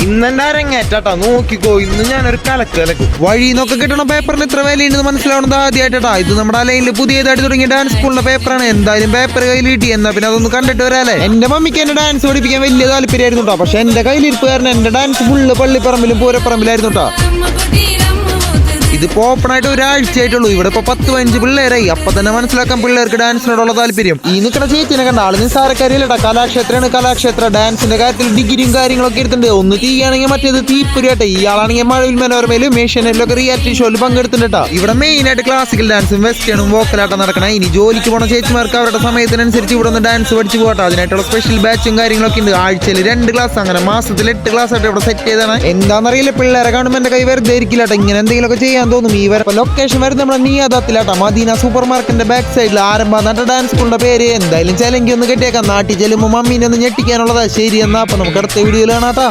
ഇന്നെന്റെ അരങ്ങേറ്റാ നോക്കിക്കോ. ഇന്ന് ഞാനൊരു കലക്കും വഴി നോക്കെ കിട്ടണ പേപ്പറിന് ഇത്ര വിലയുണ്ടെന്ന് മനസ്സിലാവുന്നത് ആദ്യമായിട്ടാ. ഇത് നമ്മുടെ ലൈനിൽ പുതിയതായിട്ട് തുടങ്ങിയ ഡാൻസ് സ്കൂളിന്റെ പേപ്പറാണ്. എന്തായാലും പേപ്പർ കയ്യിൽ കിട്ടി, എന്നാ പിന്നെ അതൊന്ന് കണ്ടിട്ട് വരാല്ലേ. എന്റെ മമ്മിക്ക് എന്നെ ഡാൻസ് പഠിപ്പിക്കാൻ വലിയ താല്പര്യമായിരുന്നു കേട്ടോ. പക്ഷെ എന്റെ കയ്യിലിരിപ്പ് കാരണം എന്റെ ഡാൻസ് ഫുള്ള് പള്ളിപ്പറമ്പിലും പൂരപ്പറമ്പിലായിരുന്നു കേട്ടോ. ഇതിപ്പോ ഓപ്പൺ ആയിട്ട് ഒരാഴ്ചയായിട്ടുള്ളൂ. ഇവിടെ ഇപ്പൊ 10-15 പിള്ളേരായി. അപ്പൊ തന്നെ മനസ്സിലാക്കാൻ പിള്ളേർക്ക് ഡാൻസിനോടുള്ള താല്പര്യം. ഈ നിൽക്കുന്ന ചേച്ചിനെ കണ്ട ആള് നിസ്സാരക്കാരിയല്ലട്ടാ. കലാക്ഷേത്രമാണ് കലാക്ഷേത്ര. ഡാൻസിന്റെ കാര്യത്തിൽ ഡിഗ്രിയും കാര്യങ്ങളൊക്കെ എടുത്തിട്ടുണ്ട്. ഒന്ന് തീയാണെങ്കിൽ മറ്റേത് തീപ്പുരിയാട്ടെ. ഇയാളാണെങ്കിൽ മഴവിൽ മനോരമയിലും ഏഷ്യാനെറ്റിലൊക്കെ റിയാലിറ്റി ഷോയിൽ പങ്കെടുത്തിട്ടാ. ഇവിടെ മെയിൻ ആയിട്ട് ക്ലാസിക്കൽ ഡാൻസും വെസ്റ്റേണും വോക്കലാട്ടം നടക്കണം. ഇനി ജോലിക്ക് പോണ ചേച്ചിമാർക്ക് അവരുടെ സമയത്തിനനുസരിച്ച് ഇവിടെ ഒന്ന് ഡാൻസ് പഠിച്ചു പോകട്ടെ. അതിനായിട്ടുള്ള സ്പെഷ്യൽ ബാച്ചും കാര്യങ്ങളൊക്കെ ഉണ്ട്. ആഴ്ചയിൽ 2 ക്ലാസ്, അങ്ങനെ മാസത്തിൽ 8 ക്ലാസ് ആയിട്ട് ഇവിടെ സെറ്റ് ചെയ്താണ്. എന്താണെന്നറിയില്ല, പിള്ളേരെ കാണുമ്പോൾ എന്റെ കൈ വെറുതെ ഇരിക്കില്ലാട്ടെ. ഇങ്ങനെ എന്തെങ്കിലുമൊക്കെ ചെയ്യാൻ തോന്നും. ഈ ലൊക്കേഷൻ വരുന്നത് നമ്മുടെ നിയാദത്തിലാട്ടാ. മദീന സൂപ്പർ മാർക്കറ്റിന്റെ ബാക്ക് സൈഡിൽ ആരംഭം നട്ട ഡാൻസ് സ്കൂളിന്റെ പേര്. എന്തായാലും ചലങ്കി ഒന്ന് കെട്ടിയേക്കാം. നാട്ടിൽ ചെല്ലുമ്പോൾ മമ്മീനെ ഒന്ന് ഞെട്ടിക്കാനുള്ളതാ. ശരി, എന്നാ അപ്പൊ നമുക്ക് അടുത്ത വീഡിയോയിൽ കാണാട്ടാ.